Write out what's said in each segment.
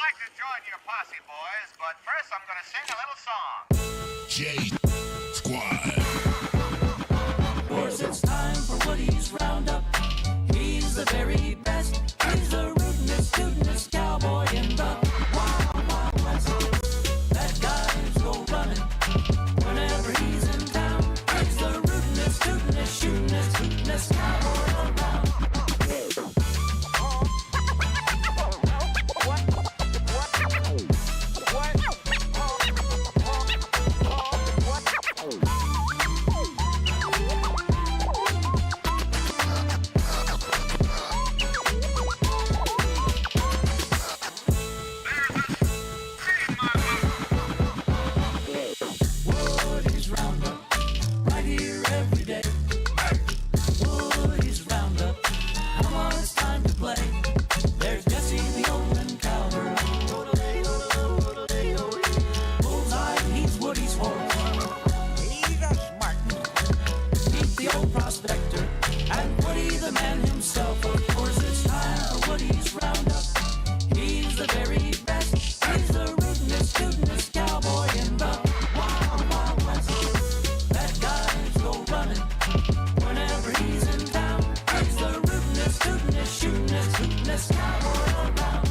like to join your posse, boys, but first I'm gonna sing a little song. J Squad. Course it's time for Woody's Roundup. He's the very best. He's the rootinest, tootinest cowboy in the Wild Wild West. That guy's go running whenever he's in town. He's the rootinest, tootinest, shootinest, hootinest cowboy around. Woody's Roundup, right here every day. Woody's Roundup, come on, it's time to play. There's Jesse the Old Cowboy. Bullseye, he's Woody's horse. He's a smart Meet the old prospector, and Woody the man himself. Of course, it's time for Woody's Roundup. He's the very best. He's the rootinest, tootinest cowboy in the Wild Wild West. That guy's go running whenever he's in town. He's the rootinest, tootinest, shootinest, hootinest cowboy around.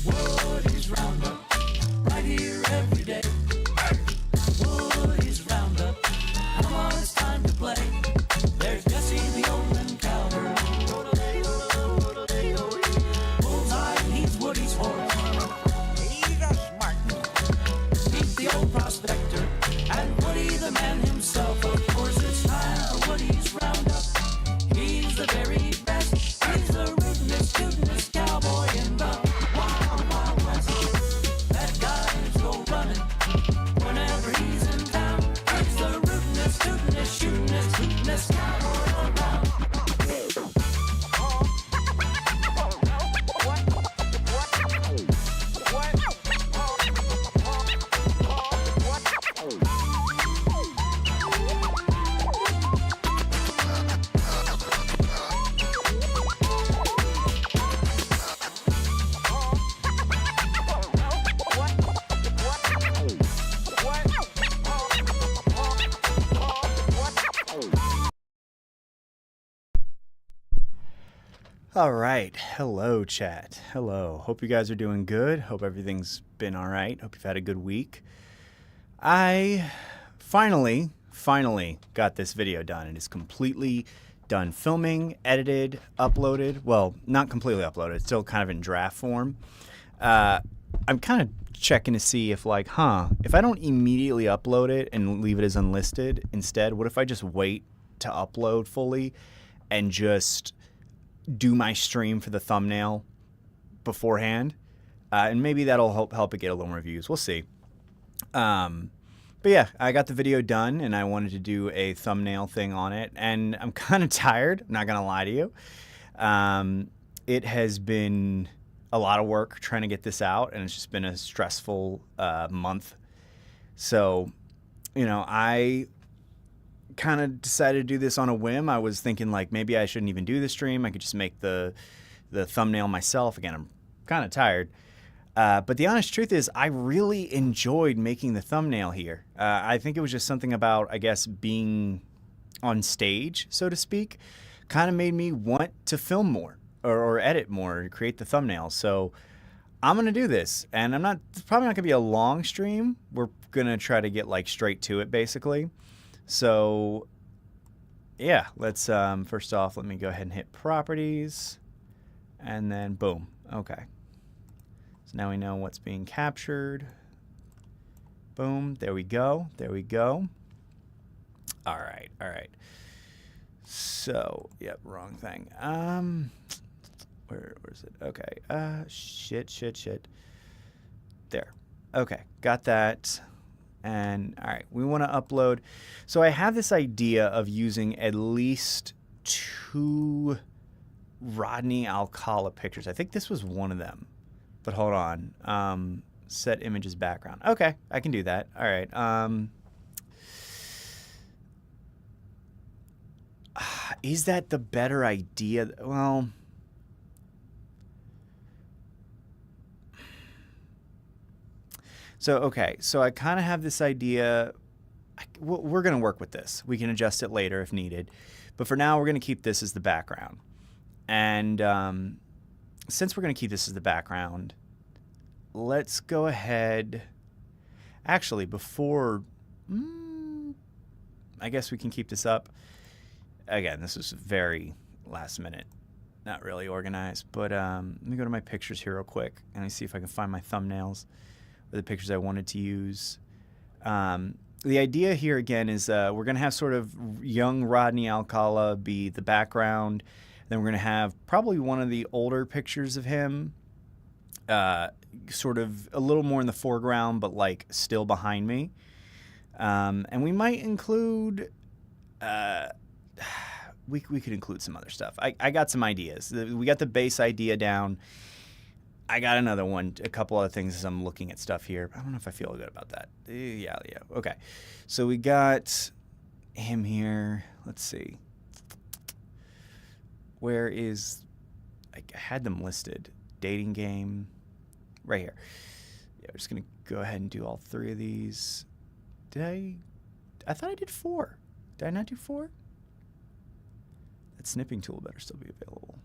Woody's Roundup, right here every day. Woody's Roundup, come on, it's time to play. There's Jesse the Old Cowboy. Bullseye, he's Woody's horse. He's a smart Meet the old prospector, and Woody the man himself. Of course, it's time for Woody's Roundup. He's the very best. He's the rootinest, tootinest cowboy in the Wild Wild West. That guy's go running whenever he's in town. He's the rootinest, tootinest, shootinest, hootinest cowboy around. All right. Hello, chat. Hello. Hope you guys are doing good. Hope everything's been all right. Hope you've had a good week. I finally got this video done. It is completely done filming, edited, uploaded. Well, not completely uploaded. It's still kind of in draft form. I'm kind of checking to see if like, if I don't immediately upload it and leave it as unlisted instead, what if I just wait to upload fully and just do my stream for the thumbnail beforehand, and maybe that'll help it get a little more views. We'll see. But yeah, I got the video done, and I wanted to do a thumbnail thing on it, and I'm kind of tired. I'm not gonna lie to you. It has been a lot of work trying to get this out, and it's just been a stressful month. So, you know, I kind of decided to do this on a whim. I was thinking like maybe I shouldn't even do the stream. I could just make the thumbnail myself. Again, I'm kind of tired. But the honest truth is I really enjoyed making the thumbnail here. I think it was just something about, I guess, being on stage, so to speak, kind of made me want to film more or edit more to create the thumbnail. So I'm going to do this, and it's probably not going to be a long stream. We're going to try to get like straight to it basically. So yeah, let's first off, let me go ahead and hit properties, and then boom. Okay. So now we know what's being captured. Boom. There we go. There we go. All right. All right. So, yep, wrong thing. Where's it? Okay. Shit. There. Okay. Got that. And all right, we want to upload. So I have this idea of using at least 2 Rodney Alcala pictures. I think this was one of them, but hold on. Set images background. Okay, I can do that. All right. Is that the better idea? Well, okay, so I kind of have this idea. We're going to work with this. We can adjust it later if needed. But for now, we're going to keep this as the background. And since we're going to keep this as the background, let's go ahead. Actually, before, I guess we can keep this up. Again, this is very last minute, not really organized. But let me go to my pictures here real quick, and I see if I can find my thumbnails or the pictures I wanted to use. The idea here again is we're going to have sort of young Rodney Alcala be the background. Then we're going to have probably one of the older pictures of him, sort of a little more in the foreground, but like still behind me. And we might include, we could include some other stuff. I got some ideas. We got the base idea down. I got another one, a couple other things as I'm looking at stuff here. I don't know if I feel good about that. Yeah. Okay. So we got him here. Let's see. Where is, I had them listed. Dating game, right here. Yeah, we're just going to go ahead and do all 3 of these. I thought I did 4. Did I not do 4? That snipping tool better still be available.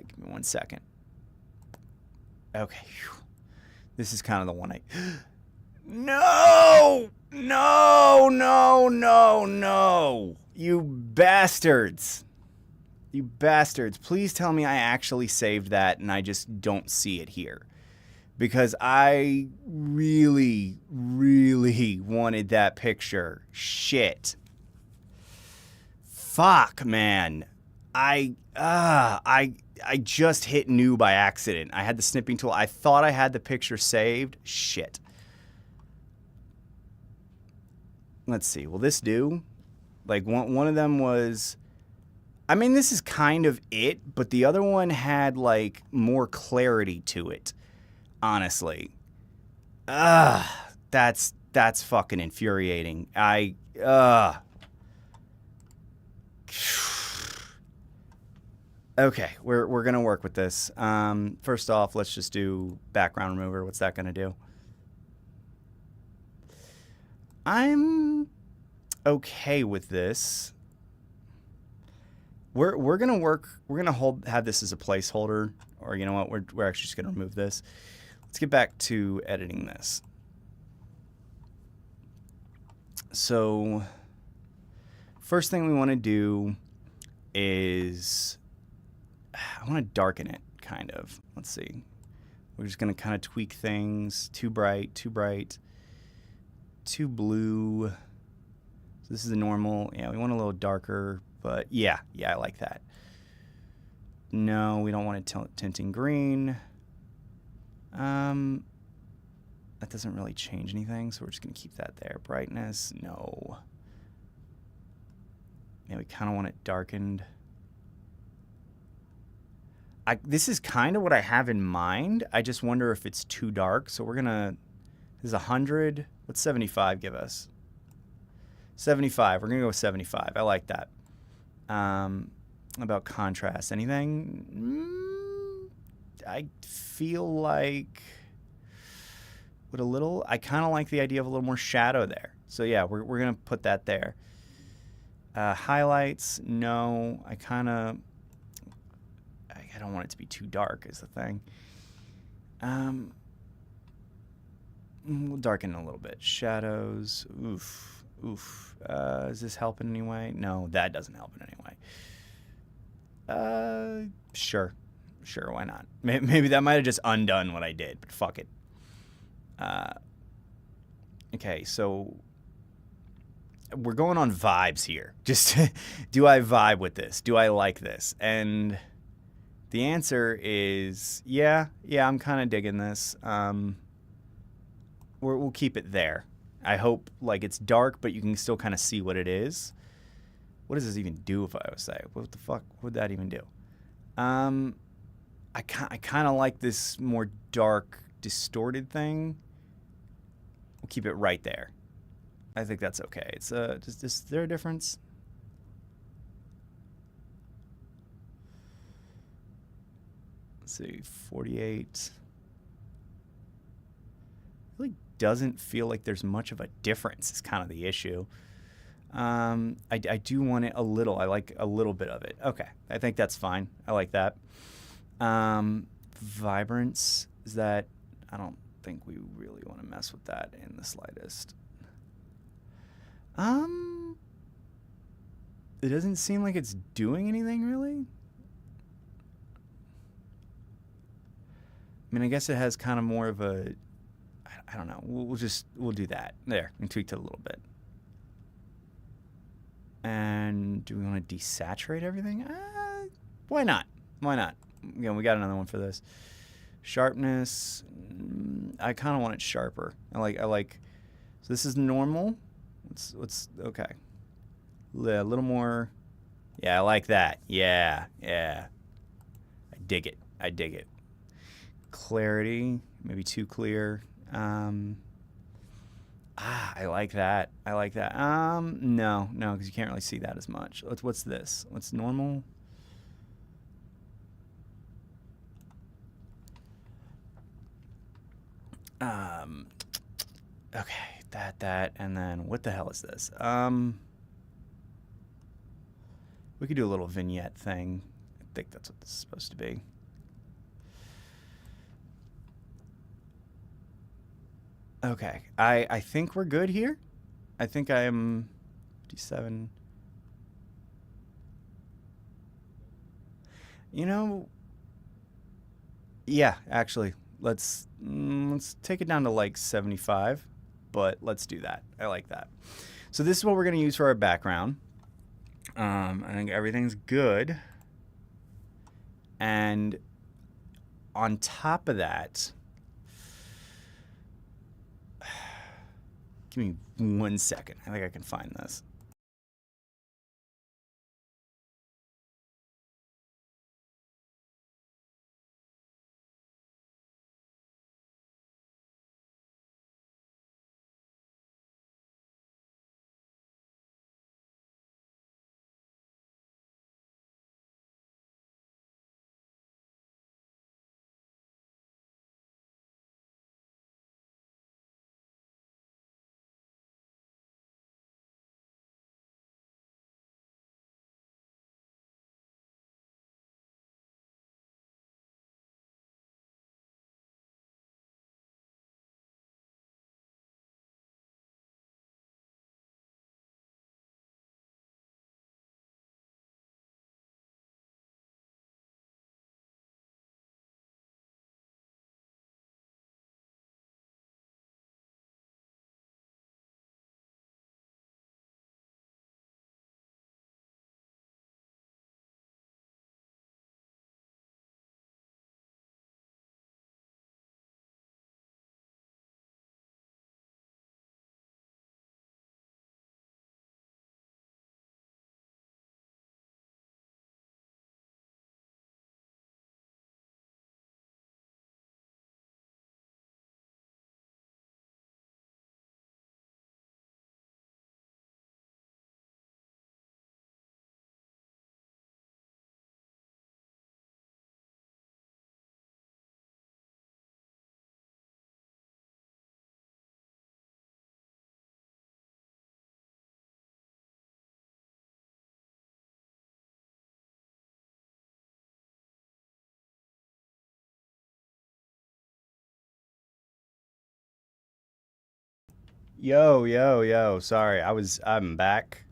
Give me 1 second. Okay. Whew. This is kind of the one I... No! You bastards. You bastards. Please tell me I actually saved that and I just don't see it here. Because I really, really wanted that picture. Shit. Fuck, man. I just hit new by accident. I had the snipping tool. I thought I had the picture saved. Shit. Let's see. Will this do? Like one of them was, I mean, this is kind of it, but the other one had like more clarity to it. Honestly. That's fucking infuriating. Okay, we're gonna work with this. First off, let's just do background remover. What's that gonna do? I'm okay with this. We're gonna work. We're gonna have this as a placeholder, or you know what? We're actually just gonna remove this. Let's get back to editing this. So, first thing we want to do is I want to darken it, kind of. Let's see. We're just going to kind of tweak things. Too bright, too blue. So this is a normal. Yeah, we want a little darker, but yeah, I like that. No, we don't want it tinting green. That doesn't really change anything, so we're just going to keep that there. Brightness, no. Yeah, we kind of want it darkened. This is kind of what I have in mind. I just wonder if it's too dark. So we're going to, this is 100. What's 75 give us? 75. We're going to go with 75. I like that. About contrast. Anything? I feel like with a little, I kind of like the idea of a little more shadow there. So yeah, we're going to put that there. Highlights, no. I don't want it to be too dark is the thing. We'll darken it a little bit. Shadows, oof. Is this helping in any way? No, that doesn't help in any way. Sure, why not? Maybe that might have just undone what I did, but fuck it. Okay, so we're going on vibes here. Just, do I vibe with this? Do I like this? And The answer is yeah, I'm kind of digging this. We'll keep it there. I hope like it's dark, but you can still kind of see what it is. What does this even do if I was say? What the fuck would that even do? I kind of like this more dark, distorted thing. We'll keep it right there. I think that's okay. It's is there a difference? Let's see, 48. Really doesn't feel like there's much of a difference. Is kind of the issue. I do want it a little. I like a little bit of it. Okay, I think that's fine. I like that. Vibrance is that. I don't think we really want to mess with that in the slightest. It doesn't seem like it's doing anything really. I mean, I guess it has kind of more of a, I don't know. We'll do that there and tweak it a little bit. And do we want to desaturate everything? Why not? Why not? Again, we got another one for this. Sharpness. I kind of want it sharper. I like. So this is normal. Let's okay. A little more. Yeah, I like that. Yeah. I dig it. Clarity, maybe too clear. I like that. No, because you can't really see that as much. What's this? What's normal? Okay, that, and then what the hell is this? We could do a little vignette thing. I think that's what this is supposed to be. Okay, I think we're good here. I think I am 57. You know, yeah, actually, let's take it down to like 75, but let's do that. I like that. So this is what we're going to use for our background. I think everything's good. And on top of that, give me 1 second. I think I can find this. Yo. Sorry, I'm back.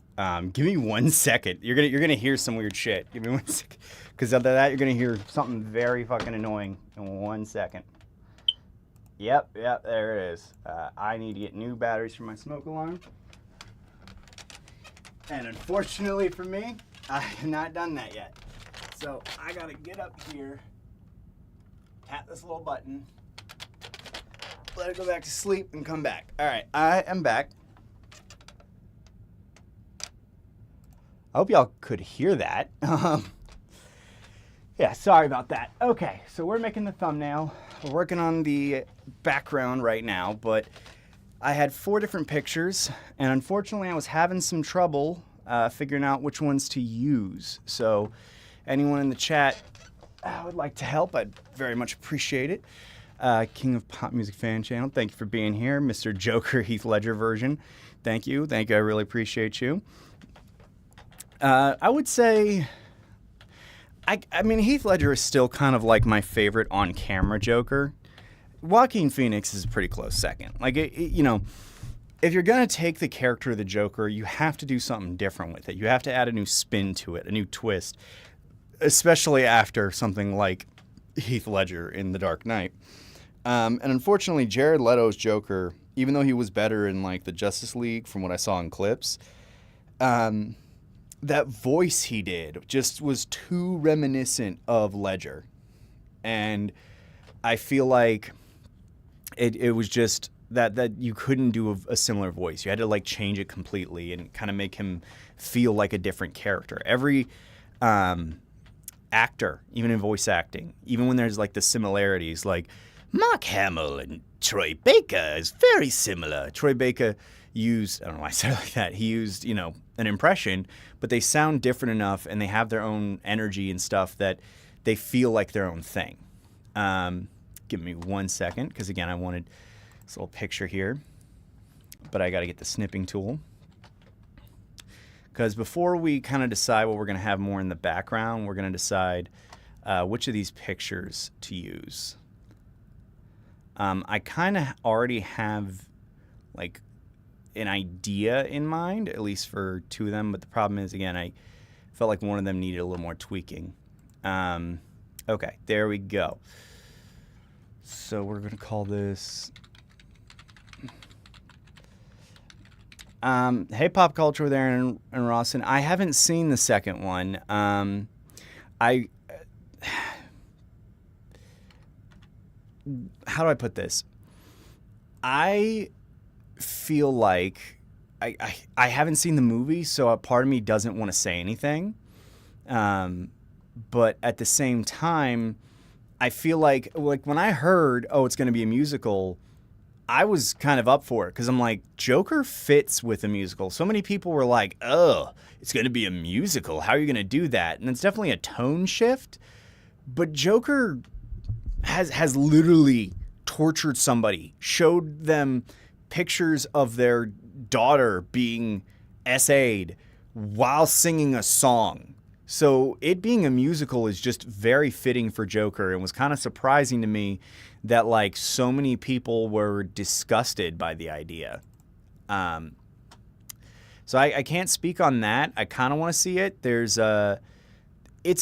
Give me 1 second. You're gonna hear some weird shit. Give me 1 second, because after that you're gonna hear something very fucking annoying in 1 second. Yep, there it is. I need to get new batteries for my smoke alarm. And unfortunately for me, I have not done that yet. So I gotta get up here, tap this little button, let it go back to sleep, and come back. All right, I am back. I hope y'all could hear that. Yeah, sorry about that. Okay, so we're making the thumbnail. We're working on the background right now, but I had 4 different pictures, and unfortunately I was having some trouble figuring out which ones to use. So anyone in the chat would like to help, I'd very much appreciate it. King of Pop Music Fan Channel, thank you for being here. Mr. Joker Heath Ledger version, thank you, I really appreciate you. I would say, I mean, Heath Ledger is still kind of like my favorite on-camera Joker. Joaquin Phoenix is a pretty close second. Like, you know, if you're going to take the character of the Joker, you have to do something different with it. You have to add a new spin to it, a new twist, especially after something like Heath Ledger in The Dark Knight. And unfortunately, Jared Leto's Joker, even though he was better in, like, the Justice League from what I saw in clips, that voice he did just was too reminiscent of Ledger. And I feel like it was just that you couldn't do a similar voice. You had to like change it completely and kind of make him feel like a different character. Every actor, even in voice acting, even when there's like the similarities, like Mark Hamill and Troy Baker is very similar. Troy Baker used, I don't know why I said it like that, he used, you know, an impression, but they sound different enough and they have their own energy and stuff that they feel like their own thing. Give me 1 second, because again, I wanted this little picture here, but I got to get the snipping tool. Because before we kind of decide what we're going to have more in the background, we're going to decide which of these pictures to use. I kind of already have like an idea in mind, at least for 2 of them, but the problem is, again, I felt like one of them needed a little more tweaking. Okay, there we go. So we're going to call this... hey, Pop Culture there and Rawson. I haven't seen the second one. How do I put this? I feel like I haven't seen the movie, so a part of me doesn't want to say anything. But at the same time, I feel like when I heard, oh, it's going to be a musical, I was kind of up for it because I'm like, Joker fits with a musical. So many people were like, oh, it's going to be a musical. How are you going to do that? And it's definitely a tone shift. But Joker has literally tortured somebody, showed them pictures of their daughter being SA'd while singing a song. So it being a musical is just very fitting for Joker, and was kind of surprising to me that like so many people were disgusted by the idea. So I can't speak on that. I kind of want to see it. It's a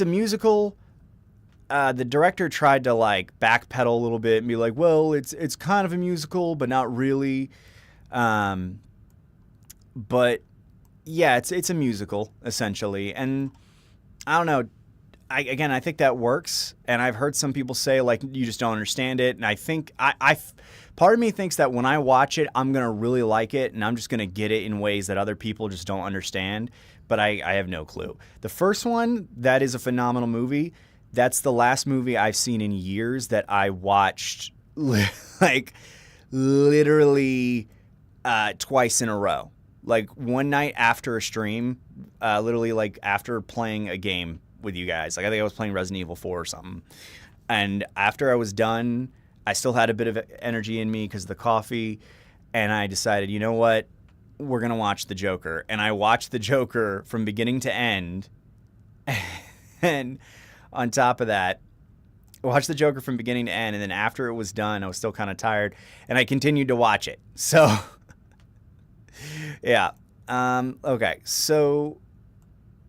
musical. The director tried to like backpedal a little bit and be like, well, it's kind of a musical, but not really. But yeah, it's a musical essentially, and I don't know. I think that works, and I've heard some people say like you just don't understand it, and I think part of me thinks that when I watch it, I'm gonna really like it, and I'm just gonna get it in ways that other people just don't understand. But I have no clue. The first one, that is a phenomenal movie. That's the last movie I've seen in years that I watched like literally twice in a row. Like one night after a stream, literally like after playing a game with you guys. Like I think I was playing Resident Evil 4 or something. And after I was done, I still had a bit of energy in me because of the coffee. And I decided, you know what? We're going to watch The Joker. And I watched The Joker from beginning to end. And on top of that, I watched The Joker from beginning to end. And then after it was done, I was still kind of tired. And I continued to watch it. So, yeah. Okay. So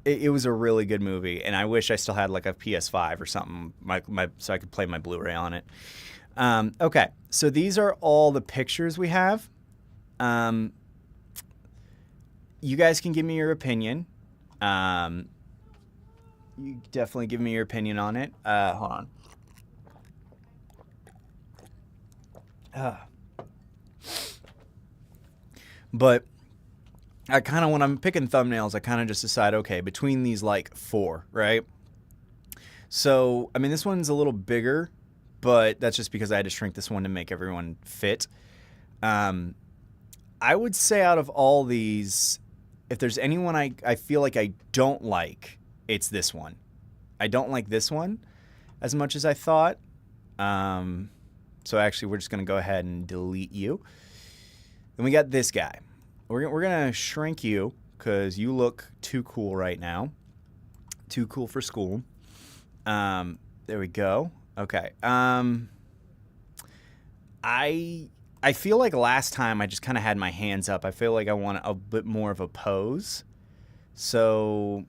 it was a really good movie, and I wish I still had like a PS5 or something, so I could play my Blu-ray on it. Okay, so these are all the pictures we have. You guys can give me your opinion. You definitely give me your opinion on it. Hold on. But I kind of, when I'm picking thumbnails, I kind of just decide, okay, between these like 4, right? So, I mean, this one's a little bigger, but that's just because I had to shrink this one to make everyone fit. I would say out of all these, if there's anyone I feel like I don't like, it's this one. I don't like this one as much as I thought. So actually, we're just going to go ahead and delete you. Then we got this guy. We're going to shrink you because you look too cool right now. Too cool for school. There we go. Okay. I feel like last time I just kind of had my hands up. I feel like I want a bit more of a pose. So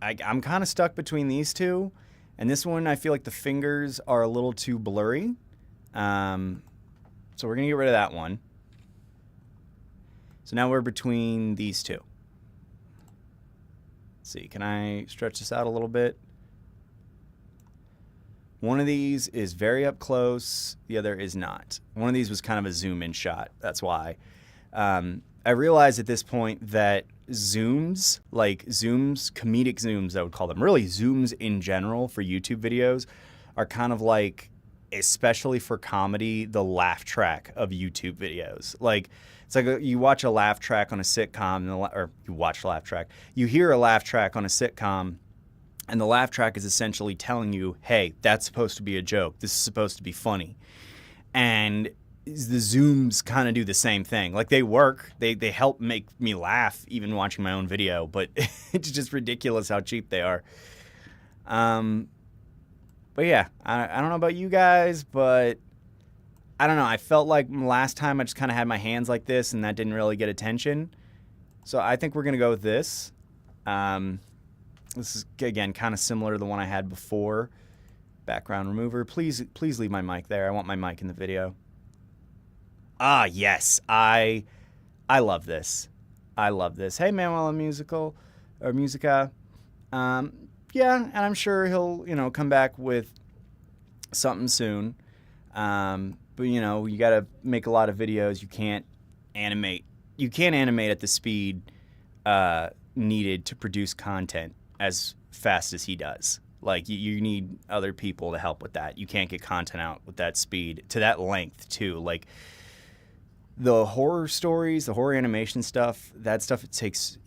I'm kind of stuck between these two. And this one, I feel like the fingers are a little too blurry. So we're going to get rid of that one. So now we're between these two. Let's see, can I stretch this out a little bit? One of these is very up close. The other is not. One of these was kind of a zoom in shot. That's why. I realized at this point that zooms, comedic zooms, I would call them, really zooms in general for YouTube videos are kind of like, especially for comedy, the laugh track of YouTube videos. Like, it's like you watch a laugh track on a sitcom, or you watch a laugh track. You hear a laugh track on a sitcom, and the laugh track is essentially telling you, hey, that's supposed to be a joke. This is supposed to be funny. And the zooms kind of do the same thing. Like, they work. They help make me laugh even watching my own video, but it's just ridiculous how cheap they are. But yeah, I don't know about you guys, but I don't know. I felt like last time I just kind of had my hands like this, and that didn't really get attention. So I think we're going to go with this. This is, again, kind of similar to the one I had before. Background remover. Please leave my mic there. I want my mic in the video. Ah, yes. I love this. I love this. Hey, Manuel Musical, or Musica. Yeah, and I'm sure he'll, come back with something soon. But, you got to make a lot of videos. You can't animate. You can't animate at the speed needed to produce content as fast as he does. Like, you need other people to help with that. You can't get content out with that speed, to that length, too. Like, the horror stories, the horror animation stuff, that stuff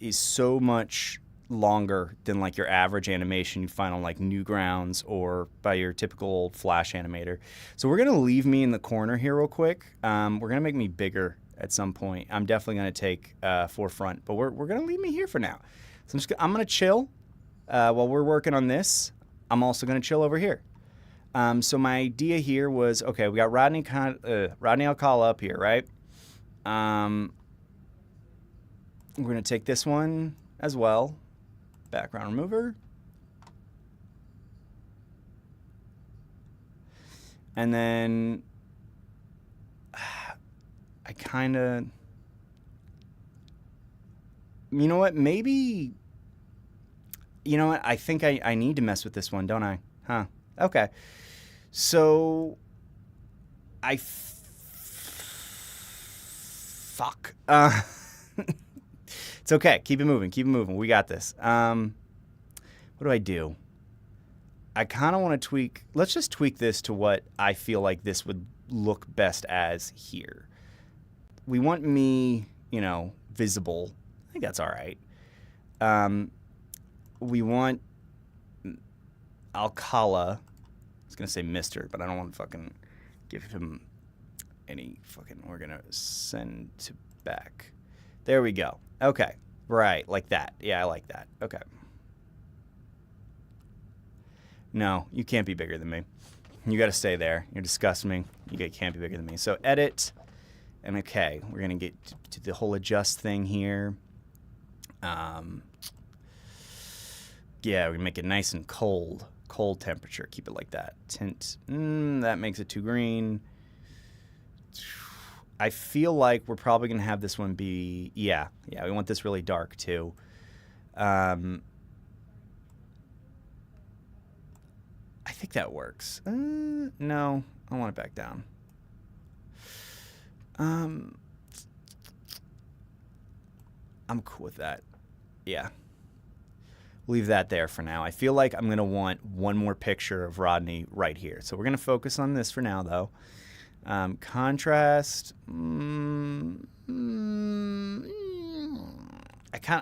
is so much longer than, like, your average animation you find on, like, Newgrounds or by your typical Flash animator. So we're going to leave me in the corner here real quick. We're going to make me bigger at some point. I'm definitely going to take forefront, but we're going to leave me here for now. So I'm going to chill while we're working on this. I'm also going to chill over here. So my idea here was, okay, we got Rodney Alcala up here, right? We're going to take this one as well. Background remover. And then I kind of, maybe, I think I need to mess with this one, don't I? Huh. Okay. So fuck. It's okay. Keep it moving. Keep it moving. We got this. What do I do? I kind of want to tweak. Let's just tweak this to what I feel like this would look best as here. We want me, visible. I think that's all right. We want Alcala. I was going to say Mr., but I don't want to fucking give him any fucking. We're going to send to back. There we go. Okay. Right. Like that. Yeah, I like that. Okay. No, you can't be bigger than me. You got to stay there. You're disgusting me. You can't be bigger than me. So edit. And okay, we're going to get to the whole adjust thing here. Yeah, we're going to make it nice and cold. Cold temperature. Keep it like that. Tint. That makes it too green. I feel like we're probably going to have this one be... Yeah, we want this really dark, too. think that works. No, I want it back down. I'm cool with that. Yeah. Leave that there for now. I feel like I'm going to want one more picture of Rodney right here. So we're going to focus on this for now, though. Contrast.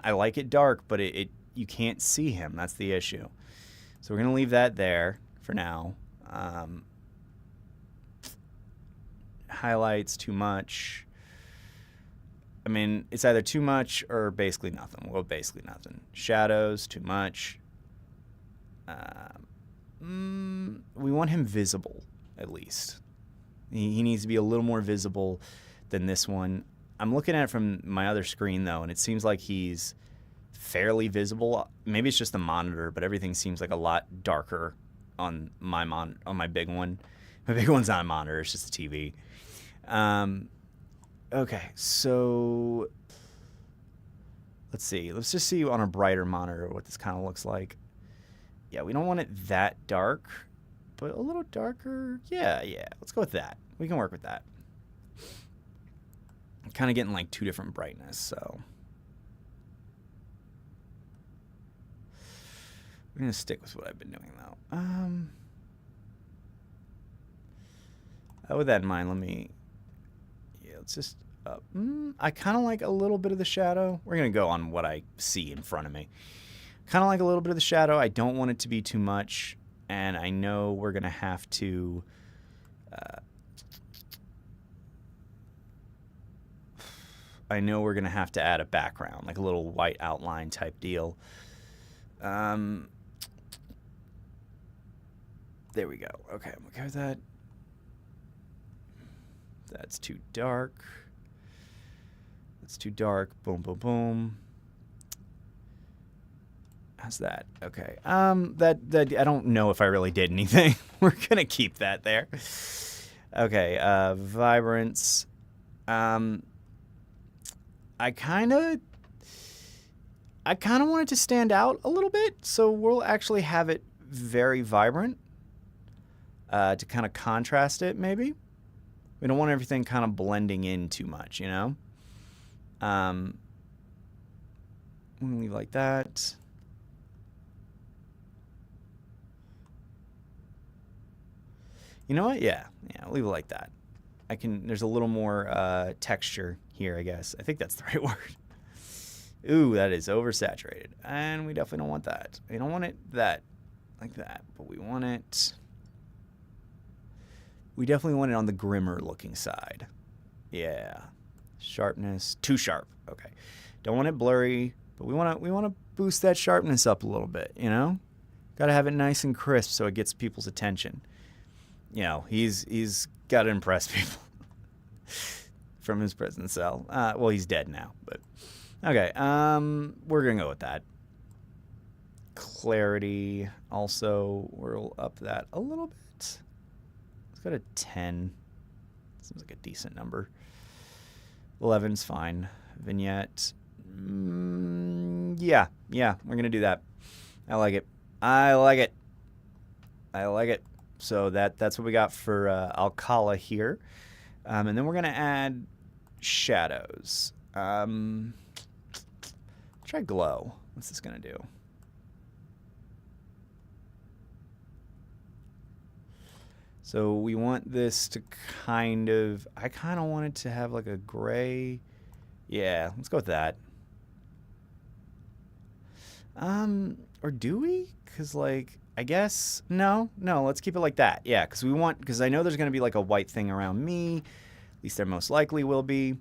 I like it dark, but you can't see him. That's the issue. So we're going to leave that there for now. Highlights, too much. I mean, it's either too much or basically nothing. We'll go basically nothing. Shadows, too much. We want him visible, at least. He needs to be a little more visible than this one. I'm looking at it from my other screen, though, and it seems like he's fairly visible. Maybe it's just the monitor, but everything seems like a lot darker on my big one. My big one's not a monitor, it's just a TV. Okay, so let's see. Let's just see on a brighter monitor what this kind of looks like. Yeah, we don't want it that dark, but a little darker. Yeah, let's go with that. We can work with that. I'm kind of getting like two different brightness, so we're going to stick with what I've been doing, though. With that in mind, let's just up. I kind of like a little bit of the shadow. We're going to go on what I see in front of me. Kind of like a little bit of the shadow. I don't want it to be too much, and I know we're going to have to add a background, like a little white outline type deal. There we go. Okay, I'm okay with that. That's too dark. That's too dark. Boom, boom, boom. How's that? Okay. That I don't know if I really did anything. We're gonna keep that there. Okay. Vibrance. I kind of want it to stand out a little bit, so we'll actually have it very vibrant to kind of contrast it, maybe. We don't want everything kind of blending in too much, you know? I'm going to leave like that. You know what? Yeah, leave it like that. There's a little more texture here, I guess. I think that's the right word. Ooh, that is oversaturated. And we definitely don't want that. We don't want it like that, but we want it... We definitely want it on the grimmer looking side. Yeah. Sharpness. Too sharp. Okay. Don't want it blurry, but we want to boost that sharpness up a little bit, you know? Got to have it nice and crisp so it gets people's attention. You know, he's got to impress people from his prison cell. Well, he's dead now, but okay. We're going to go with that. Clarity also, we'll up that a little bit. Let's go to 10. Seems like a decent number. 11's fine. Vignette. Yeah, we're going to do that. I like it. So that's what we got for Alcala here. And then we're going to add shadows. Try glow. What's this going to do? So we want this to I kind of want it to have like a gray. Yeah, let's go with that. Or do we? Because like, I guess, no, let's keep it like that. Yeah, because I know there's going to be like a white thing around me. At least there most likely will be.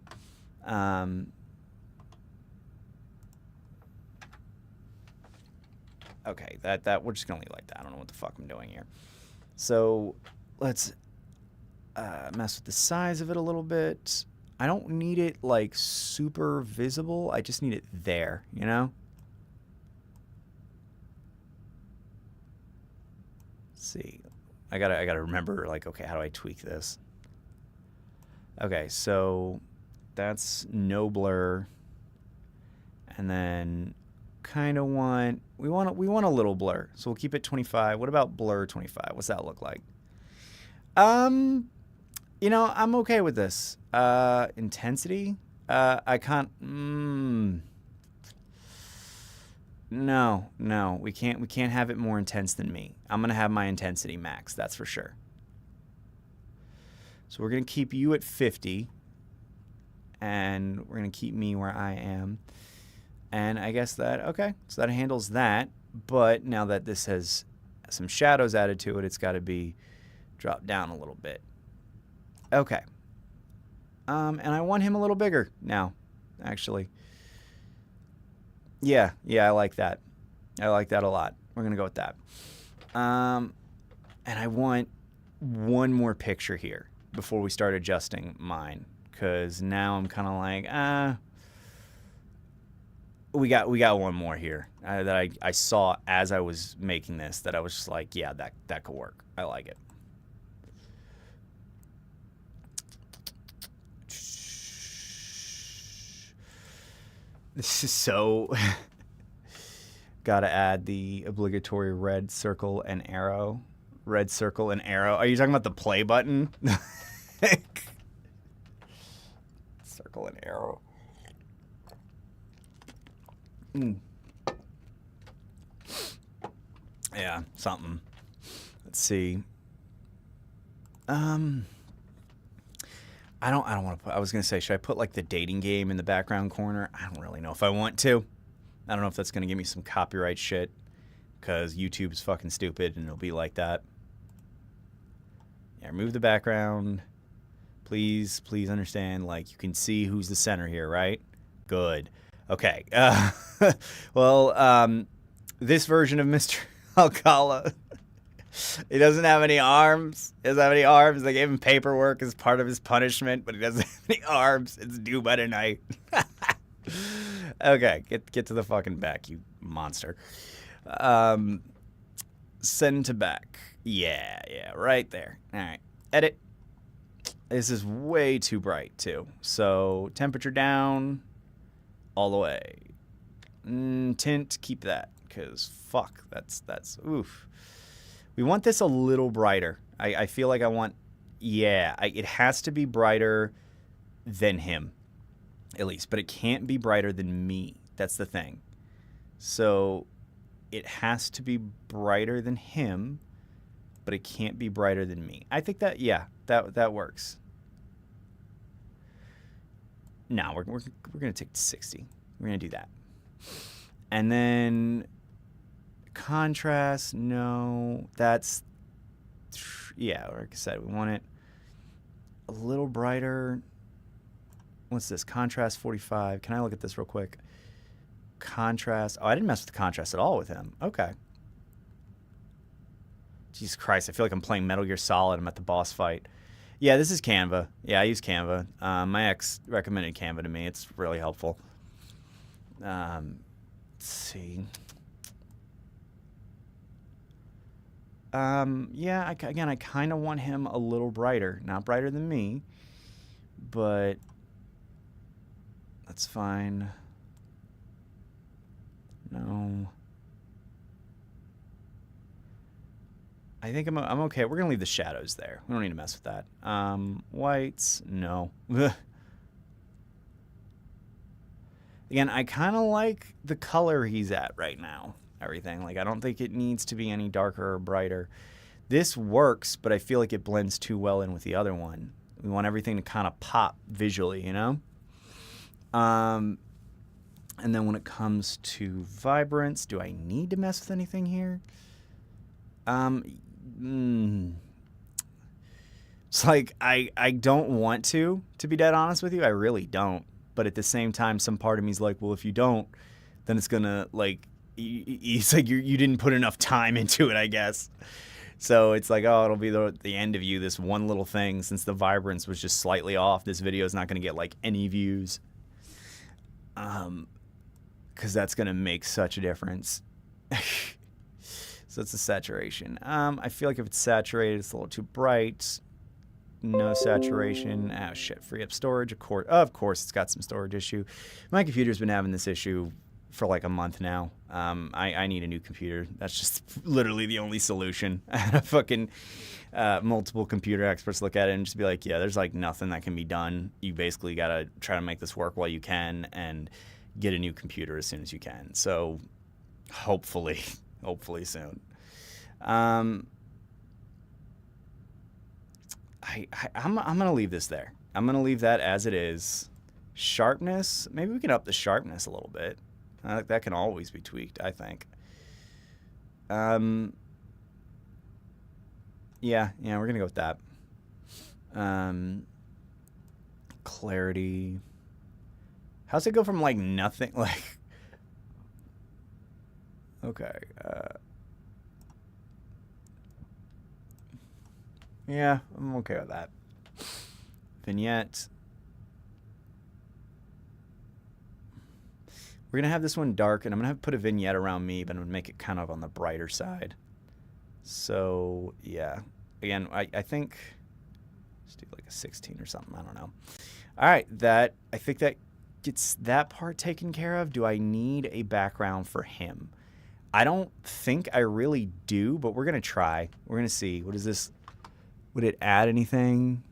Okay, that we're just going to leave it like that. I don't know what the fuck I'm doing here. So let's mess with the size of it a little bit. I don't need it like super visible. I just need it there, you know? Let's see. I gotta remember, like, okay, how do I tweak this? Okay, so that's no blur. And then kind of want we want a little blur, so we'll keep it 25. What about blur 25? What's that look like? You know, I'm okay with this. Intensity. I can't. No, we can't have it more intense than me. I'm gonna have my intensity max. That's for sure. So we're gonna keep you at 50, and we're gonna keep me where I am. And I guess that, okay, so that handles that. But now that this has some shadows added to it, it's got to be dropped down a little bit. Okay. And I want him a little bigger now, actually. Yeah, I like that. I like that a lot. We're going to go with that. And I want one more picture here before we start adjusting mine, because now I'm kind of like, we got one more here that I saw as I was making this, that I was just like, yeah, that could work. I like it. This is so... Gotta add the obligatory red circle and arrow. Red circle and arrow. Are you talking about the play button? Circle and arrow. Yeah, something. Let's see. I don't want to put, I was going to say, should I put like the dating game in the background corner? I don't really know if I want to. I don't know if that's going to give me some copyright shit, because YouTube's fucking stupid and it'll be like that. Yeah, remove the background. Please understand, like, you can see who's the center here, right? Good. Okay. Well, this version of Mr. Alcala, he doesn't have any arms. He doesn't have any arms. They gave him paperwork as part of his punishment, but he doesn't have any arms. It's due by tonight. Okay, get to the fucking back, you monster. Send to back. Yeah, right there. All right. Edit. This is way too bright, too. So, temperature down all the way. Tint, keep that, because fuck, that's, oof. We want this a little brighter. I feel like I want, it has to be brighter than him, at least, but it can't be brighter than me. That's the thing. So it has to be brighter than him, but it can't be brighter than me. I think that, that works. No, we're going to take 60. We're going to do that. And then contrast, no, that's, like I said, we want it a little brighter. What's this? Contrast 45. Can I look at this real quick? Contrast. Oh, I didn't mess with the contrast at all with him. Okay. Jesus Christ, I feel like I'm playing Metal Gear Solid. I'm at the boss fight. Yeah, this is Canva. Yeah, I use Canva. My ex recommended Canva to me. It's really helpful. Let's see. Again, I kind of want him a little brighter. Not brighter than me, but that's fine. No. I think I'm okay. We're going to leave the shadows there. We don't need to mess with that. Whites, no. Again, I kind of like the color he's at right now. Everything. Like, I don't think it needs to be any darker or brighter. This works, but I feel like it blends too well in with the other one. We want everything to kind of pop visually, you know? And then when it comes to vibrance, do I need to mess with anything here? It's like, I don't want to be dead honest with you. I really don't. But at the same time, some part of me is like, well, if you don't, then it's gonna, like, it's like you didn't put enough time into it, I guess. So it's like, oh, it'll be the end of you, this one little thing. Since the vibrance was just slightly off, this video is not going to get, like, any views. Because that's going to make such a difference. So it's a saturation. I feel like if it's saturated, it's a little too bright. No saturation. Oh, shit. Free up storage. Of course, it's got some storage issue. My computer's been having this issue for like a month now. I need a new computer. That's just literally the only solution. I had a fucking multiple computer experts look at it and just be like, yeah, there's like nothing that can be done. You basically got to try to make this work while you can and get a new computer as soon as you can. So hopefully soon. I'm gonna leave this there. I'm gonna leave that as it is. Sharpness, maybe we can up the sharpness a little bit. That can always be tweaked, I think. Yeah, we're gonna go with that. Clarity. How's it go from like nothing, like? Okay. Yeah, I'm okay with that. Vignette. We're going to have this one dark, and I'm going to put a vignette around me, but I'm going to make it kind of on the brighter side. So, yeah. Again, I think, let's do like a 16 or something. I don't know. All right, I think that gets that part taken care of. Do I need a background for him? I don't think I really do, but we're going to try. We're going to see. What is this? Would it add anything?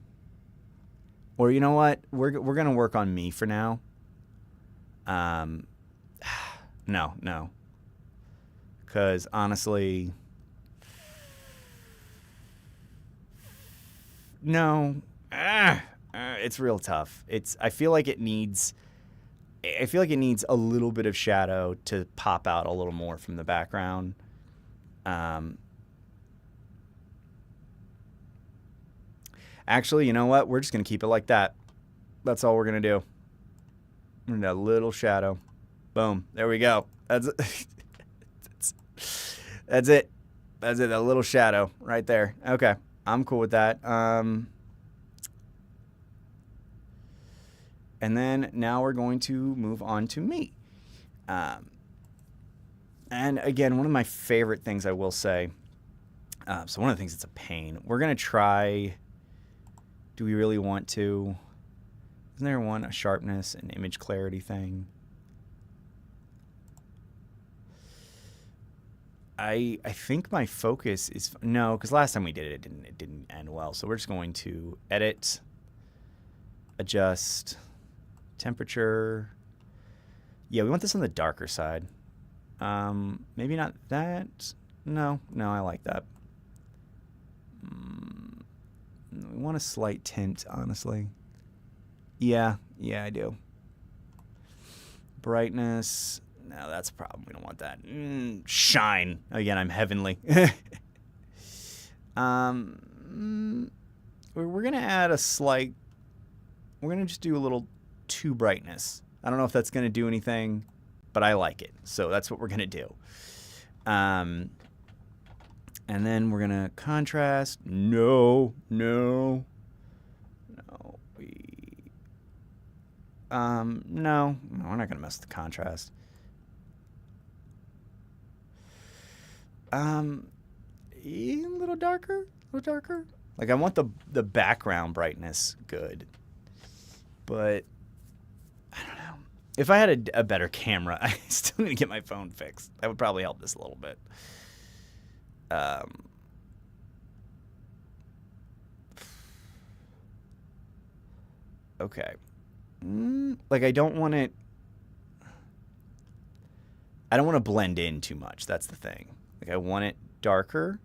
Or you know what? We're going to work on me for now. No. Because honestly, no. It's real tough. I feel like it needs a little bit of shadow to pop out a little more from the background. Actually, you know what? We're just going to keep it like that. That's all we're going to do. And a little shadow. Boom. There we go. That's it. That's it. A little shadow right there. Okay. I'm cool with that. And then now we're going to move on to me. And again, one of my favorite things I will say. So one of the things that's a pain. We're going to try. Do we really want to? Isn't there a sharpness and image clarity thing? I think my focus is no, because last time we did it, it didn't end well. So we're just going to edit, adjust, temperature. Yeah, we want this on the darker side. Maybe not that. No, I like that. We want a slight tint, honestly. Yeah, I do. Brightness. No, that's a problem. We don't want that. Shine. Again, I'm heavenly. We're going to add a slight... We're going to just do a little too brightness. I don't know if that's going to do anything, but I like it. So that's what we're going to do. And then we're going to contrast. No. No, we're not going to mess with the contrast. A little darker. Like I want the background brightness good. But I don't know. If I had a better camera, I still need to get my phone fixed. That would probably help this a little bit. Okay. Like I don't want to blend in too much. That's the thing. Like I want it darker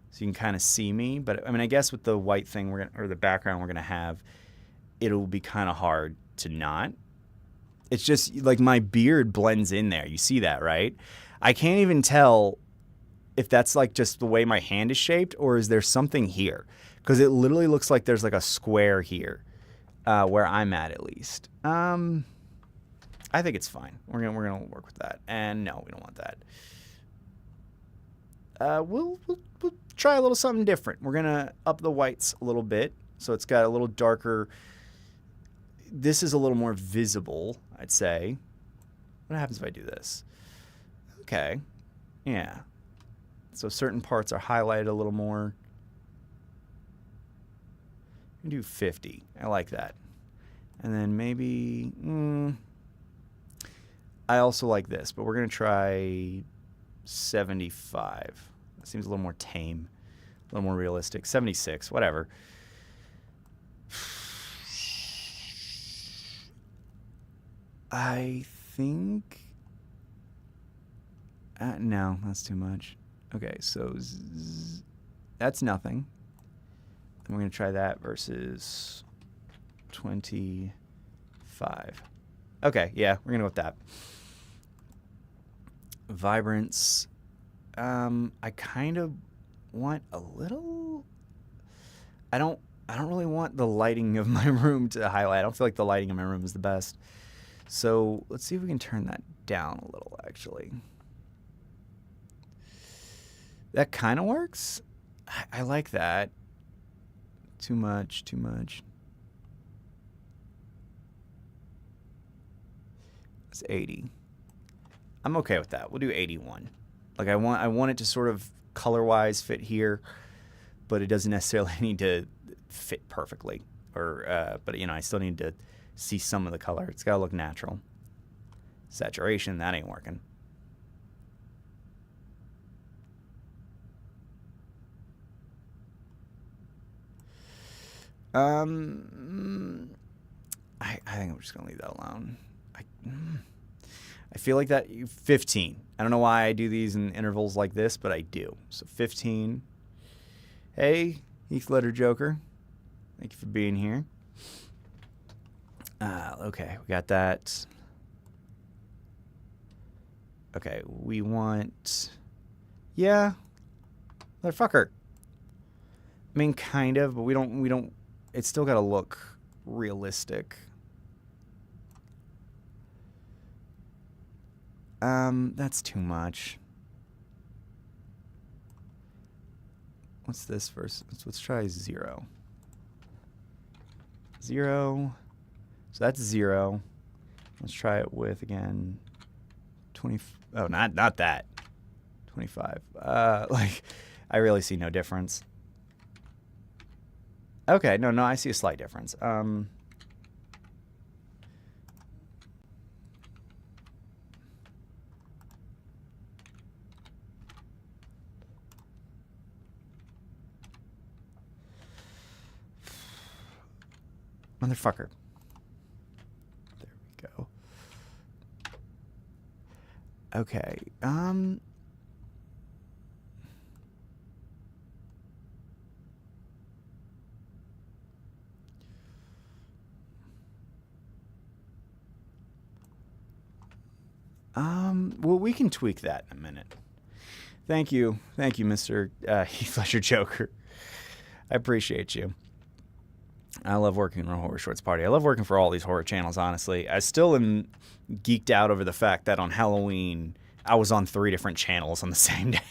so you can kind of see me. But I mean, I guess with the white thing or the background we're gonna have, it'll be kind of hard to not. It's just like my beard blends in there. You see that, right? I can't even tell if that's like just the way my hand is shaped or is there something here? Because it literally looks like there's like a square here. Where I'm at least. I think it's fine. We're gonna work with that. And no, we don't want that. We'll try a little something different. We're gonna up the whites a little bit, so it's got a little darker. This is a little more visible, I'd say. What happens if I do this? Okay, yeah. So certain parts are highlighted a little more. Do 50. I like that. And then maybe I also like this, but we're going to try 75. That seems a little more tame, a little more realistic. 76, whatever. I think... no, that's too much. Okay, so that's nothing. And we're going to try that versus 25. Okay, yeah, we're going to go with that. Vibrance. I kind of want a little... I don't really want the lighting of my room to highlight. I don't feel like the lighting in my room is the best. So let's see if we can turn that down a little, actually. That kind of works. I like that. Too much, too much. It's 80. I'm okay with that. We'll do 81. Like I want it to sort of color-wise fit here, but it doesn't necessarily need to fit perfectly. Or but you know, I still need to see some of the color. It's got to look natural. Saturation, that ain't working. I think I'm just gonna leave that alone. I feel like that 15. I don't know why I do these in intervals like this, but I do. So 15. Hey, Heath Ledger Joker. Thank you for being here. Okay, we got that. Okay, we want... Yeah. Motherfucker. I mean, kind of, but we don't... It's still got to look realistic. That's too much. What's this verse? Let's try 0. 0. So that's 0. Let's try it with, again, 20. Oh, not that. 25. Like, I really see no difference. Okay, no, I see a slight difference. Motherfucker. There we go. Okay. Well, we can tweak that in a minute. Thank you, Mr. Heath Ledger Joker. I appreciate you. I love working on a Horror Shorts Party. I love working for all these horror channels, honestly. I still am geeked out over the fact that on Halloween, I was on 3 different channels on the same day.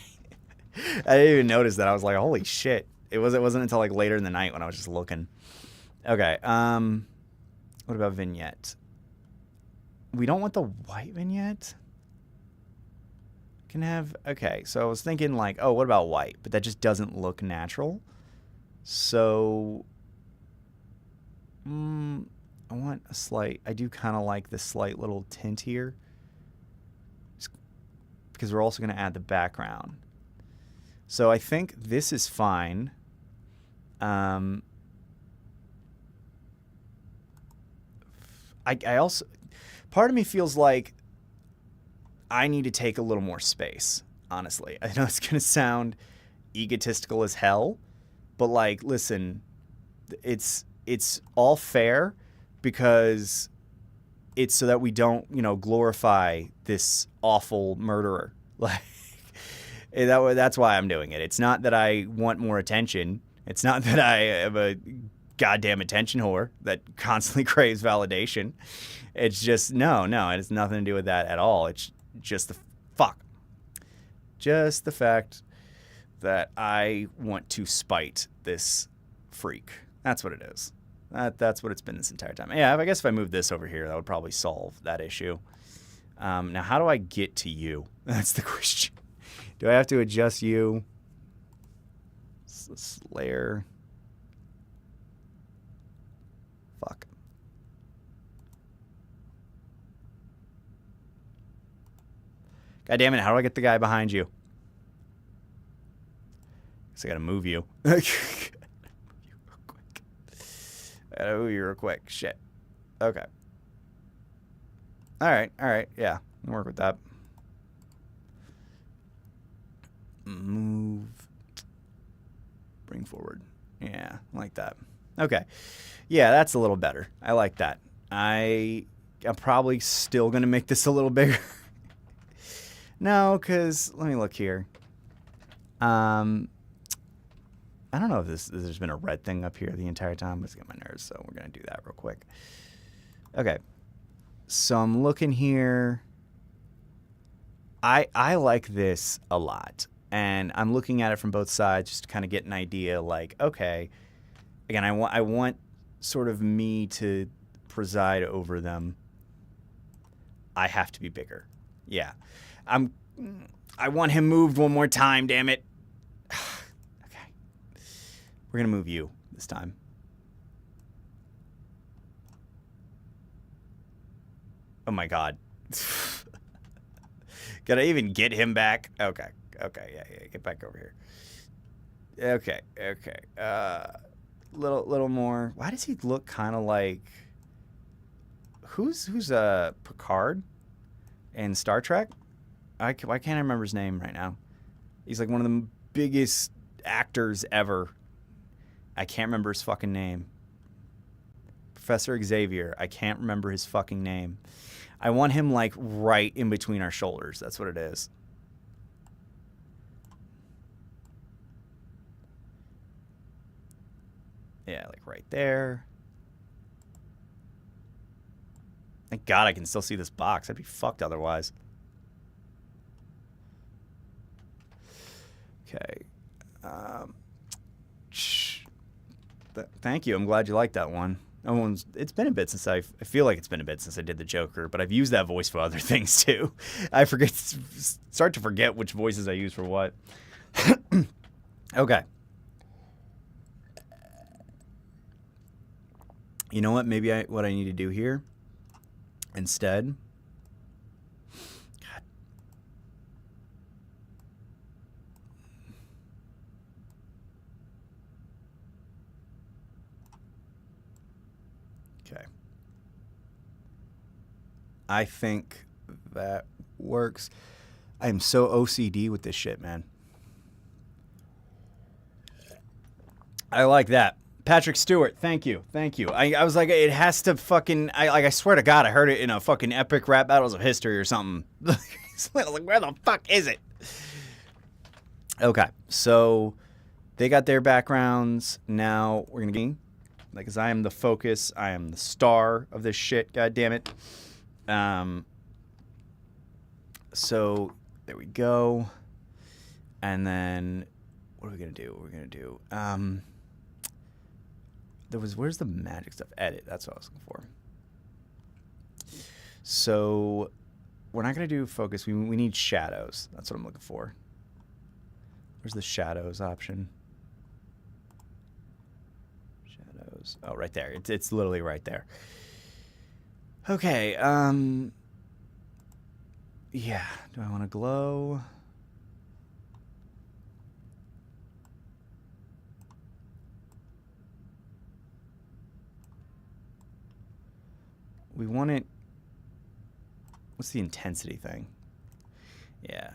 I didn't even notice that. I was like, holy shit. It wasn't until like later in the night when I was just looking. Okay, what about vignette? We don't want the white vignette. Can have... Okay, so I was thinking like, oh, what about white? But that just doesn't look natural. So... I want a slight... I do kind of like this slight little tint here. Just because we're also going to add the background. So I think this is fine. I also... Part of me feels like I need to take a little more space, honestly. I know it's going to sound egotistical as hell, but like, listen, it's all fair because it's so that we don't, glorify this awful murderer. Like, that's why I'm doing it. It's not that I want more attention. It's not that I am a goddamn attention whore that constantly craves validation. It's just, no, it has nothing to do with that at all. It's just just the fact that I want to spite this freak. That's what it is. That's what it's been this entire time. Yeah, I guess if I move this over here, that would probably solve that issue. Now, how do I get to you? That's the question. Do I have to adjust you? Layer. Fuck. God damn it, how do I get the guy behind you? Guess I gotta move you. I gotta move you real quick. Shit. Okay. Alright, yeah. I'll work with that. Move. Bring forward. Yeah, like that. Okay. Yeah, that's a little better. I like that. I'm probably still going to make this a little bigger. No, because let me look here. I don't know if there's been a red thing up here the entire time. Let's get my nerves, so we're going to do that real quick. Okay. So I'm looking here. I like this a lot. And I'm looking at it from both sides just to kind of get an idea, like, okay, again, I want sort of me to preside over them. I have to be bigger. Yeah. I want him moved one more time, damn it. Okay. We're going to move you this time. Oh my God. Can I even get him back? Okay. Okay, yeah, get back over here. Okay. Little more. Why does he look kind of like... Who's Picard in Star Trek? Why can't I remember his name right now? He's like one of the biggest actors ever. I can't remember his fucking name. Professor Xavier. I can't remember his fucking name. I want him like right in between our shoulders. That's what it is. Yeah, like right there. Thank God I can still see this box. I'd be fucked otherwise. Okay. Thank you. I'm glad you liked that one. It's been a bit since I feel like it's been a bit since I did the Joker, but I've used that voice for other things too. I start to forget which voices I use for what. Okay. You know what? Maybe what I need to do here instead. God. Okay. I think that works. I am so OCD with this shit, man. I like that. Patrick Stewart, thank you. I was like, it has to fucking... I swear to God, I heard it in a fucking epic rap battles of history or something. I was like, where the fuck is it? Okay, so they got their backgrounds. Now we're gonna get... Like, because I am the focus. I am the star of this shit, God damn it. So, there we go. And then, what are we gonna do? Where's the magic stuff? Edit, that's what I was looking for. So, we're not going to do focus. We need shadows. That's what I'm looking for. Where's the shadows option? Shadows. Oh, right there. It's literally right there. Okay, yeah. Do I want to glow? We want it... What's the intensity thing? Yeah.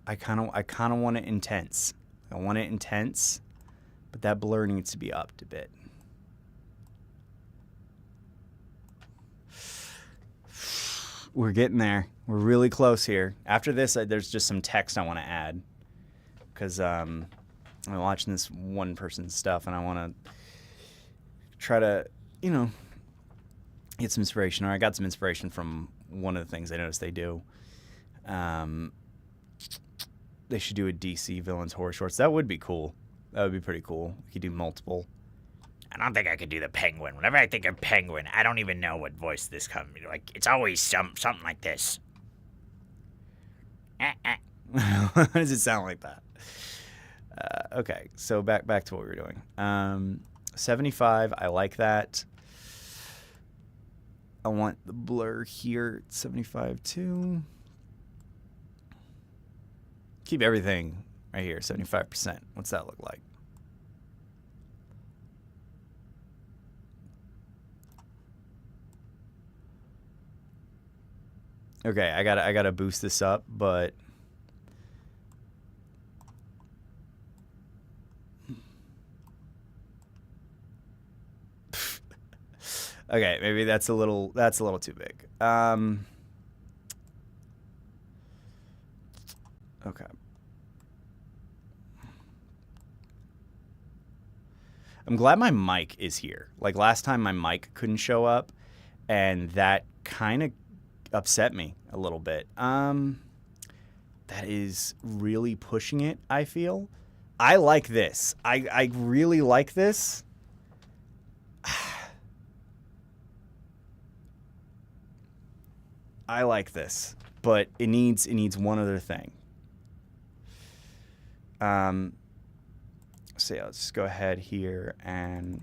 I kind of want it intense. I want it intense. But that blur needs to be upped a bit. We're getting there. We're really close here. After this, there's just some text I want to add. Because I'm watching this one person's stuff, and I want to try to, get some inspiration. Or I got some inspiration from one of the things I noticed they do. They should do a DC Villains Horror Shorts. That would be cool. That would be pretty cool. We could do multiple. I don't think I could do the penguin. Whenever I think of penguin, I don't even know what voice this comes. Like, it's always something like this. Why does it sound like that? Okay, so back to what we were doing. 75, I like that. I want the blur here at 75 too. Keep everything right here, 75%. What's that look like? Okay, I gotta boost this up, but okay, maybe that's a little too big. Okay. I'm glad my mic is here. Like last time my mic couldn't show up and that kind of upset me a little bit. That is really pushing it, I feel. I like this. I really like this. I like this, but it needs one other thing. So yeah, let's just go ahead here and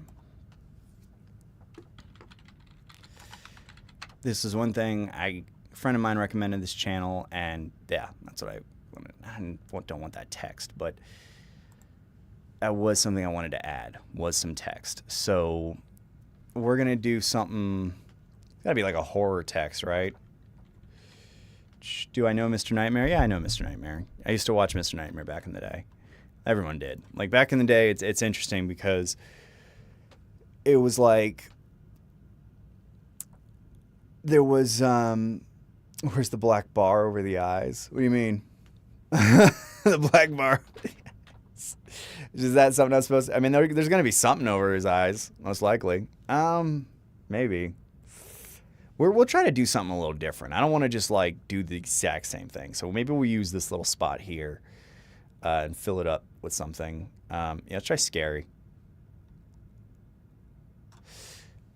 this is one thing a friend of mine recommended this channel, and yeah, that's what I don't want that text, but that was something I wanted to add, was some text. So we're gonna do something, gotta be like a horror text, right? Do I know Mr. Nightmare? Yeah, I know Mr. Nightmare. I used to watch Mr. Nightmare back in the day. Everyone did. Like back in the day, it's interesting because it was like there was where's the black bar over the eyes? What do you mean? The black bar. Is that something that's supposed to, I mean, there's going to be something over his eyes, most likely. Maybe. We'll try to do something a little different. I don't want to just like do the exact same thing. So maybe we'll use this little spot here and fill it up with something. Yeah, let's try scary.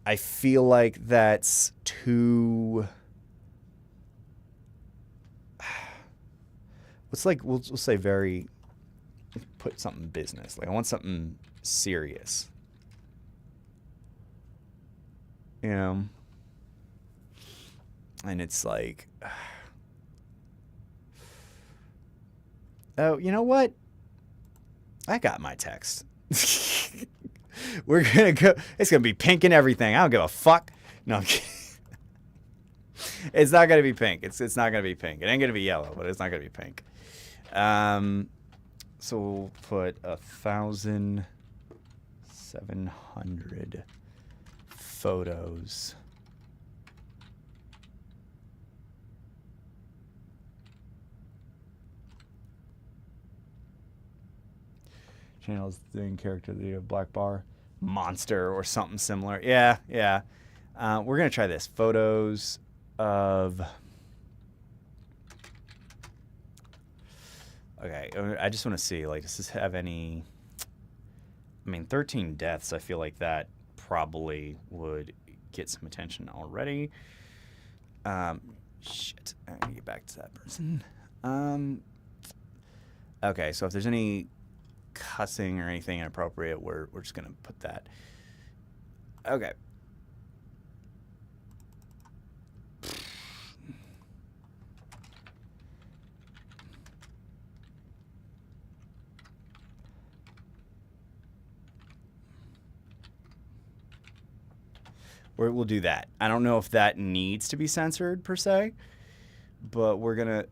I feel like that's too. What's like we'll say very. Put something business. Like I want something serious. You know. And it's like, oh, you know what? I got my text. We're going to go. It's going to be pink and everything. I don't give a fuck. No, I'm kidding. It's not going to be pink. It's not going to be pink. It ain't going to be yellow, but it's not going to be pink. So we'll put 1,700 photos. Channel's doing character the black bar monster or something similar. Yeah. We're gonna try this. Photos of. Okay, I just want to see. Like, does this have any? I mean, 13 deaths. I feel like that probably would get some attention already. Shit. I need to get back to that person. Okay, so if there's any cussing or anything inappropriate, we're just gonna put that. Okay. We'll do that. I don't know if that needs to be censored per se, but we're gonna.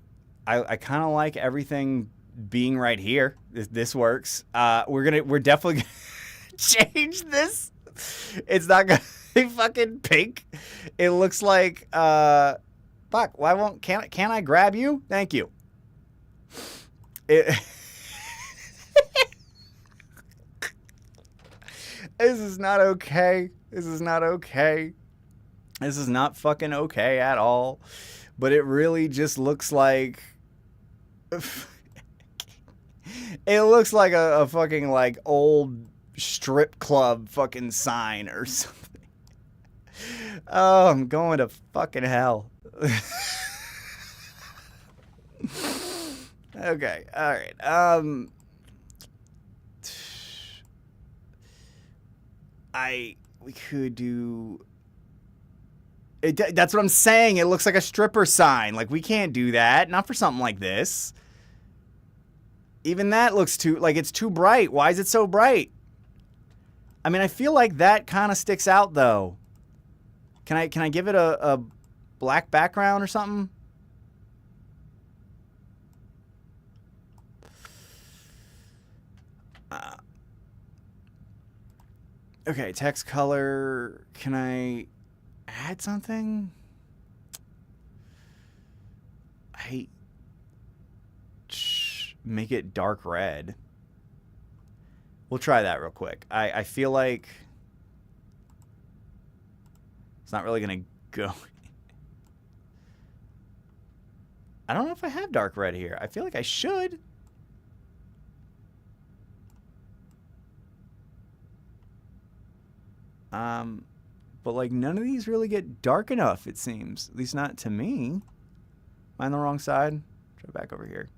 I kind of like everything being right here. This works. We're definitely gonna change this. It's not gonna be fucking pink. It looks like fuck. Why won't can I grab you? Thank you. This is not okay. This is not okay. This is not fucking okay at all. But it really just looks like. It looks like a fucking like old strip club fucking sign or something. Oh, I'm going to fucking hell. Okay, all right. We could do. That's what I'm saying. It looks like a stripper sign. Like, we can't do that. Not for something like this. Even that looks too, like, it's too bright. Why is it so bright? I mean, I feel like that kind of sticks out, though. Can I give it a black background or something? Okay, text color. Can I add something? Make it dark red. We'll try that real quick. I feel like it's not really gonna go. I don't know if I have dark red here. I feel like I should. But like none of these really get dark enough, it seems. At least not to me. Am I on the wrong side? Try back over here.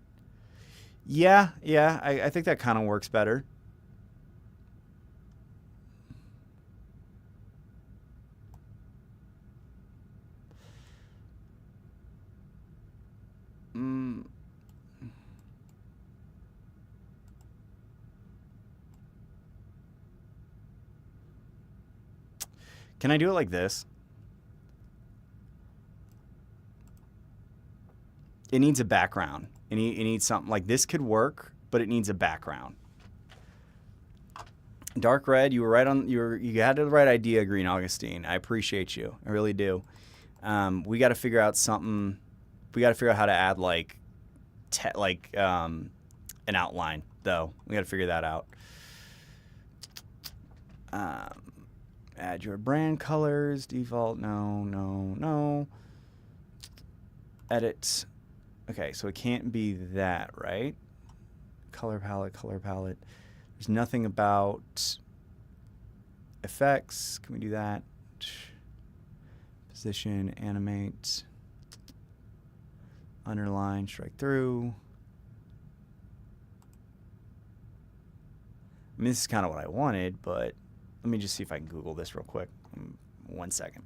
Yeah, I think that kind of works better. Can I do it like this? It needs a background. It needs something like this could work, but it needs a background. Dark red, you were right on. You had the right idea, Green Augustine. I appreciate you. I really do. We got to figure out something. We got to figure out how to add like an outline, though. We got to figure that out. Add your brand colors, default, no. Edit. Okay, so it can't be that, right? Color palette. There's nothing about effects. Can we do that? Position, animate, underline, strike through. I mean, this is kind of what I wanted, but let me just see if I can Google this real quick. 1 second.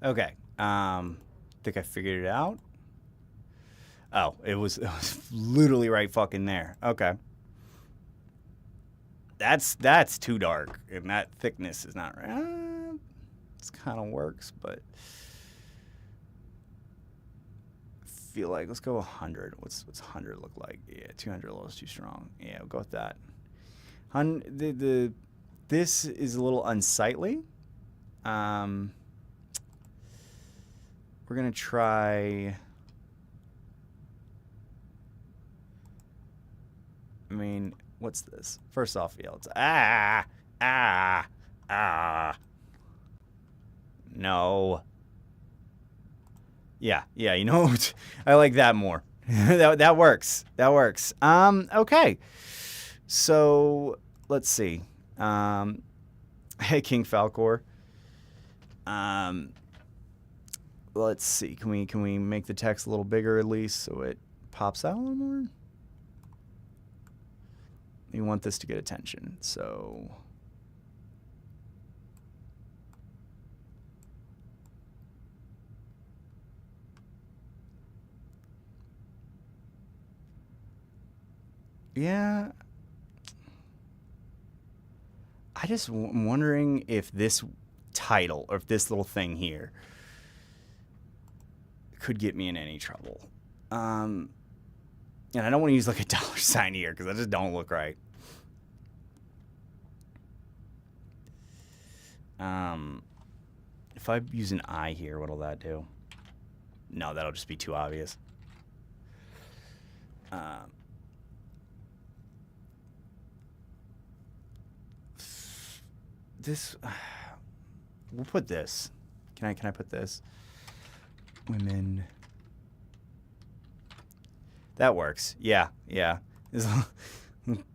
Okay. Think I figured it out. Oh, it was literally right fucking there. Okay. That's too dark, and that thickness is not right. This kind of works, but feel like let's go 100. What's 100 look like? Yeah, 200 a little too strong. Yeah, we'll go with that. This is a little unsightly. We're gonna try. I mean, what's this? First off, yeah, it's no. Yeah, you know, I like that more. that works. That works. Okay. So let's see. Hey, King Falcor. Let's see. Can we make the text a little bigger at least so it pops out a little more? We want this to get attention, so yeah. I'm wondering if this title or if this little thing here could get me in any trouble. And I don't want to use like a $sign here because I just don't look right. If I use an I here, what'll that do? No, that'll just be too obvious. This, we'll put this. Can I put this? Women. That works. Yeah. There's a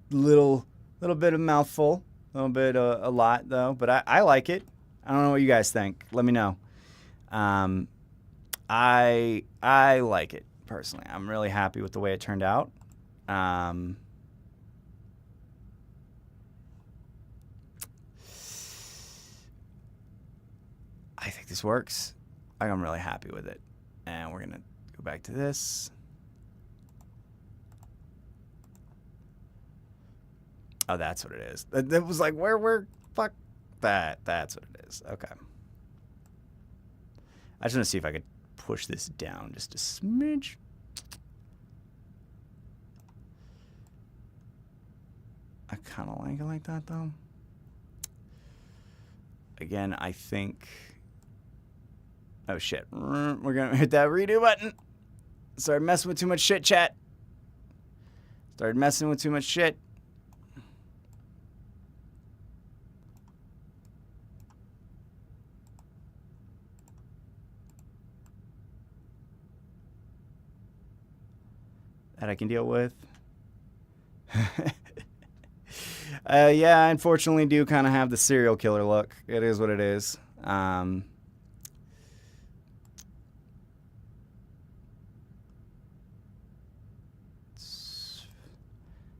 little bit of mouthful, a little bit a lot though, but I like it. I don't know what you guys think. Let me know. I like it personally. I'm really happy with the way it turned out. I think this works. I'm really happy with it. And we're gonna go back to this. Oh, that's what it is. That was like, fuck that. That's what it is. Okay. I just want to see if I could push this down just a smidge. I kind of like that, though. Again, I think... Oh, shit. We're going to hit that redo button. Started messing with too much shit, chat. Started messing with too much shit. That I can deal with. Yeah, I unfortunately do kind of have the serial killer look. It is what it is.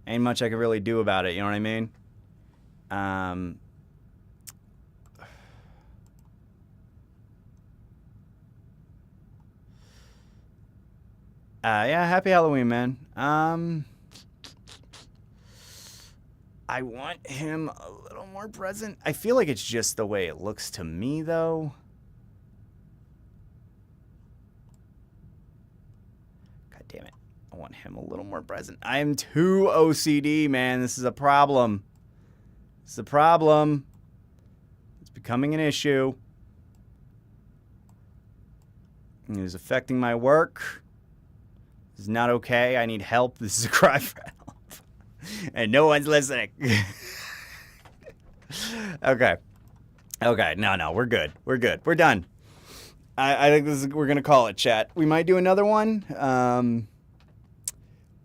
Ain't much I can really do about it, you know what I mean? Yeah, happy Halloween, man. I want him a little more present. I feel like it's just the way it looks to me, though. God damn it. I want him a little more present. I am too OCD, man. This is a problem. It's a problem. It's becoming an issue. It is affecting my work. This is not okay. I need help. This is a cry for help. And no one's listening. Okay. No, we're good. We're done. I think we're going to call it, chat. We might do another one.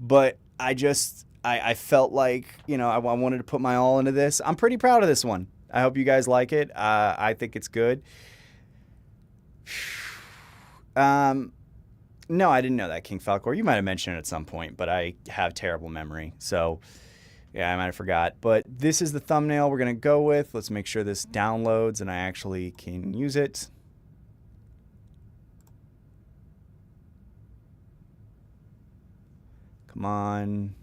But I felt like, I wanted to put my all into this. I'm pretty proud of this one. I hope you guys like it. I think it's good. No, I didn't know that, King Falcor. You might have mentioned it at some point, but I have terrible memory. So, yeah, I might have forgot. But this is the thumbnail we're going to go with. Let's make sure this downloads and I actually can use it. Come on.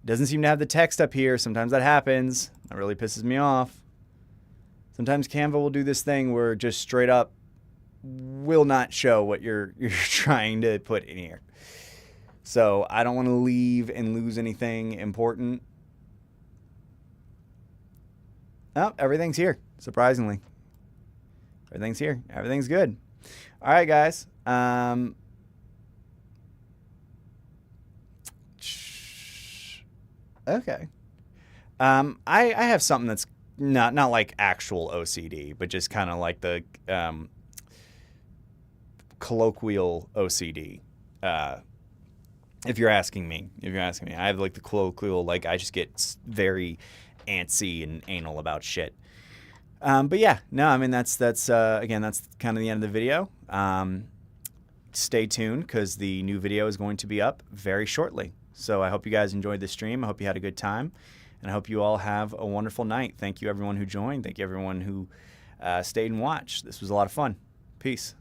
Doesn't seem to have the text up here. Sometimes that happens. That really pisses me off. Sometimes Canva will do this thing where just straight up will not show what you're trying to put in here. So I don't want to leave and lose anything important. Oh, everything's here, surprisingly. Everything's here. Everything's good. All right, guys. Okay. I have something that's not like actual OCD, but just kind of like the colloquial OCD. If you're asking me, I have like the colloquial, like I just get very antsy and anal about shit. But yeah, no, I mean that's again, that's kind of the end of the video. Stay tuned because the new video is going to be up very shortly. So I hope you guys enjoyed the stream. I hope you had a good time, and I hope you all have a wonderful night. Thank you everyone who joined. Thank you everyone who stayed and watched. This was a lot of fun. Peace.